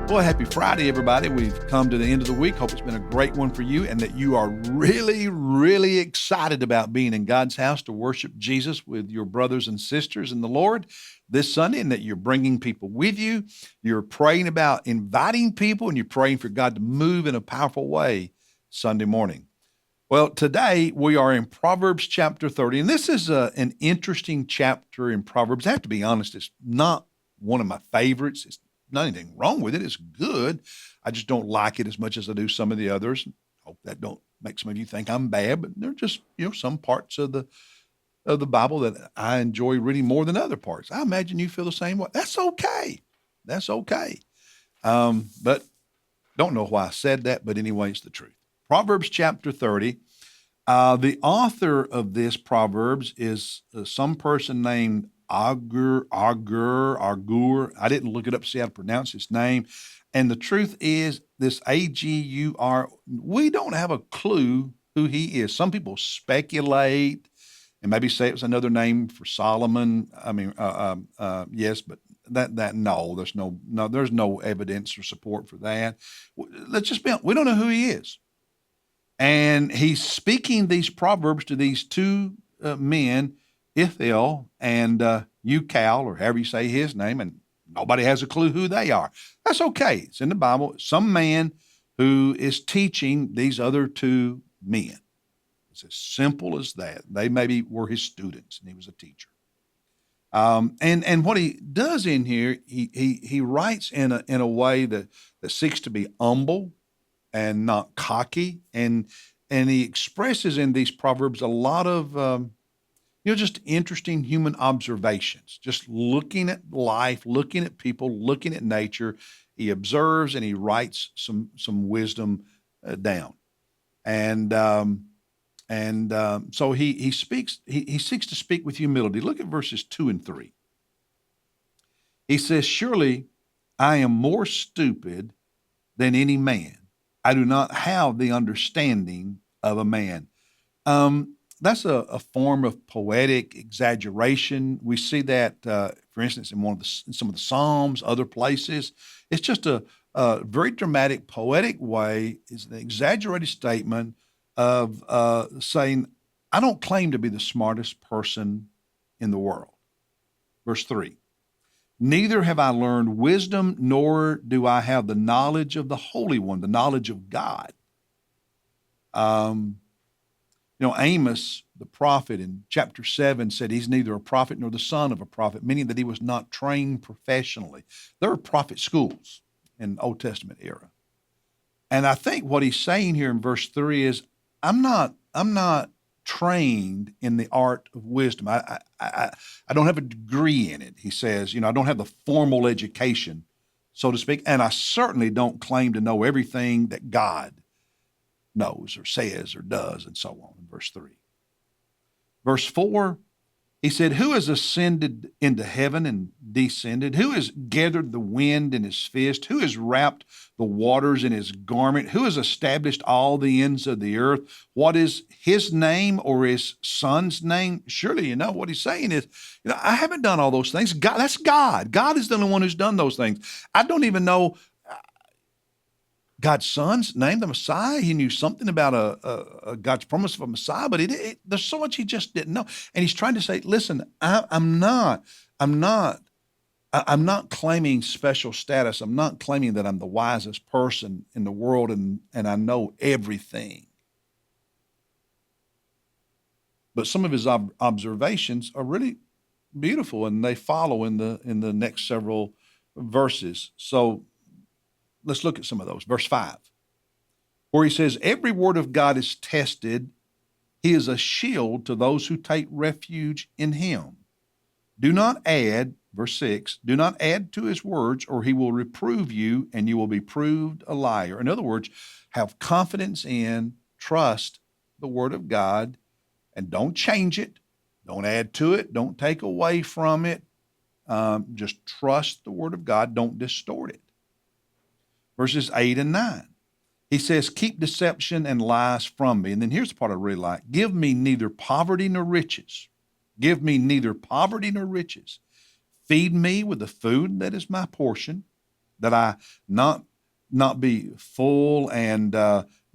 Well, happy Friday, everybody. We've come to the end of the week. Hope it's been a great one for you and that you are really, really excited about being in God's house to worship Jesus with your brothers and sisters in the Lord this Sunday, and that you're bringing people with you. You're praying about inviting people, and you're praying for God to move in a powerful way Sunday morning. Well, today we are in Proverbs chapter 30, and this is an interesting chapter in Proverbs. I have to be honest, it's not one of my favorites. It's not anything wrong with it. It's good. I just don't like it as much as I do some of the others. Hope that don't make some of you think I'm bad, but they're just, some parts of the Bible that I enjoy reading more than other parts. I imagine you feel the same way. That's okay. That's okay. But don't know why I said that, but anyway, it's the truth. Proverbs chapter 30. The author of this Proverbs is some person named Agur. I didn't look it up to see how to pronounce his name. And the truth is, this Agur, we don't have a clue who he is. Some people speculate and maybe say it was another name for Solomon. Yes, but there's no evidence or support for that. We don't know who he is. And he's speaking these proverbs to these two men, Ithil and Ucal, or however you say his name, and nobody has a clue who they are. That's okay. It's in the Bible. Some man who is teaching these other two men. It's as simple as that. They maybe were his students, and he was a teacher. And what he does in here, he writes in a way that seeks to be humble and not cocky, and he expresses in these proverbs a lot of just interesting human observations, just looking at life, looking at people, looking at nature. He observes and he writes some wisdom down, and so he speaks. He seeks to speak with humility. Look at verses 2 and 3. He says, "Surely I am more stupid than any man. I do not have the understanding of a man." That's a form of poetic exaggeration. We see that, for instance, in some of the Psalms, other places. It's just a very dramatic, poetic way. It's an exaggerated statement of saying, I don't claim to be the smartest person in the world. Verse 3. "Neither have I learned wisdom, nor do I have the knowledge of the Holy One," the knowledge of God. Amos, the prophet, in chapter 7 said he's neither a prophet nor the son of a prophet, meaning that he was not trained professionally. There are prophet schools in the Old Testament era. And I think what he's saying here in verse 3 is, I'm not trained in the art of wisdom. I don't have a degree in it. He says, I don't have the formal education, so to speak, and I certainly don't claim to know everything that God knows or says or does, and so on, in verse 3. Verse 4, he said, "Who has ascended into heaven and descended? Who has gathered the wind in his fist? Who has wrapped the waters in his garment? Who has established all the ends of the earth? What is his name or his son's name?" Surely what he's saying is, I haven't done all those things. God, that's God. God is the only one who's done those things. I don't even know God's son's name, the Messiah. He knew something about a God's promise of a Messiah, but there's so much he just didn't know. And he's trying to say, listen, I'm not claiming special status. I'm not claiming that I'm the wisest person in the world and I know everything. But some of his observations are really beautiful, and they follow in the next several verses. So let's look at some of those. Verse 5, where he says, "Every word of God is tested. He is a shield to those who take refuge in him. Do not add," verse 6, "do not add to his words, or he will reprove you, and you will be proved a liar." In other words, have confidence in, trust the word of God, and don't change it. Don't add to it. Don't take away from it. Just trust the word of God. Don't distort it. Verses 8 and 9. He says, "Keep deception and lies from me." And then here's the part I really like. "Give me neither poverty nor riches. Give me neither poverty nor riches. Feed me with the food that is my portion, that I not be full and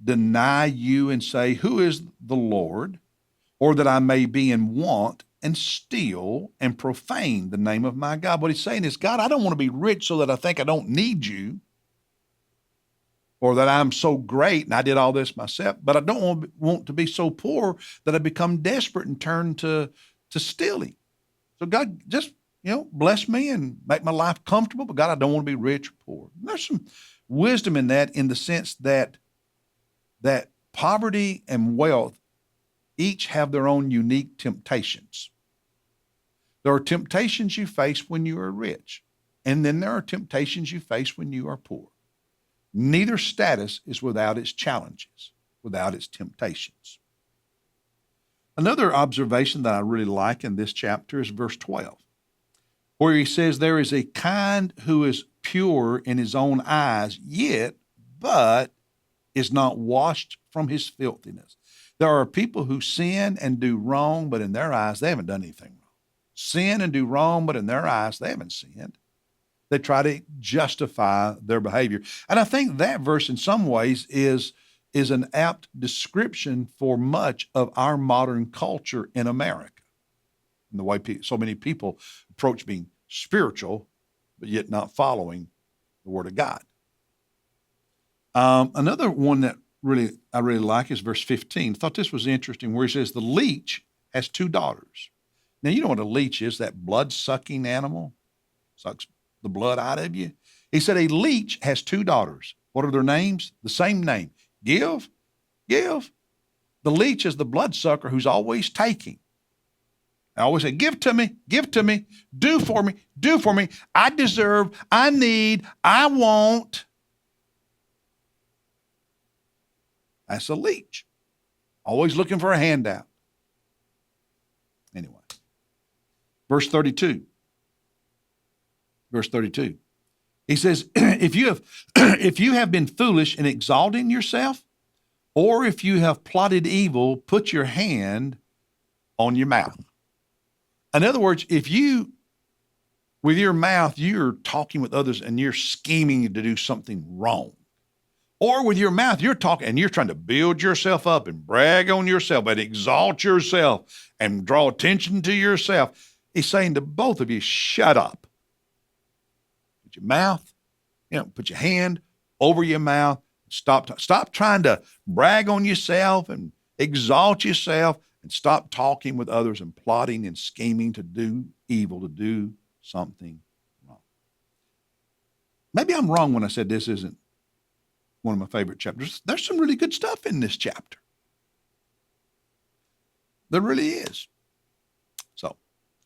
deny you and say, who is the Lord? Or that I may be in want and steal and profane the name of my God. What he's saying is, God, I don't want to be rich so that I think I don't need you, or that I'm so great and I did all this myself, but I don't want to be so poor that I become desperate and turn to stealing. So God, just, bless me and make my life comfortable, but God, I don't want to be rich or poor. And there's some wisdom in that, in the sense that poverty and wealth each have their own unique temptations. There are temptations you face when you are rich, and then there are temptations you face when you are poor. Neither status is without its challenges, without its temptations. Another observation that I really like in this chapter is verse 12, where he says, there is a kind who is pure in his own eyes, yet, but is not washed from his filthiness. There are people who sin and do wrong, but in their eyes, they haven't done anything wrong. Sin and do wrong, but in their eyes, they haven't sinned. They try to justify their behavior. And I think that verse in some ways is an apt description for much of our modern culture in America, and the way so many people approach being spiritual, but yet not following the Word of God. Another one that I really like is verse 15. I thought this was interesting, where he says, the leech has 2 daughters. Now, you know what a leech is, that blood-sucking animal, sucks the blood out of you. He said a leech has 2 daughters. What are their names? The same name. Give. The leech is the bloodsucker who's always taking. I always say, give to me, do for me. I deserve, I need, I want. That's a leech. Always looking for a handout. Anyway, verse 32. He says, if you have been foolish in exalting yourself, or if you have plotted evil, put your hand on your mouth. In other words, if you, with your mouth, you're talking with others and you're scheming to do something wrong, or with your mouth, you're talking and you're trying to build yourself up and brag on yourself and exalt yourself and draw attention to yourself, he's saying to both of you, shut up. Put your mouth, put your hand over your mouth. Stop trying to brag on yourself and exalt yourself, and stop talking with others and plotting and scheming to do evil, to do something wrong. Maybe I'm wrong when I said this isn't one of my favorite chapters. There's some really good stuff in this chapter. There really is. So,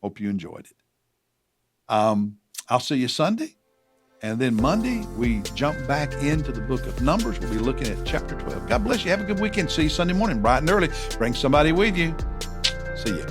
hope you enjoyed it. I'll see you Sunday. And then Monday, we jump back into the book of Numbers. We'll be looking at chapter 12. God bless you. Have a good weekend. See you Sunday morning, bright and early. Bring somebody with you. See you.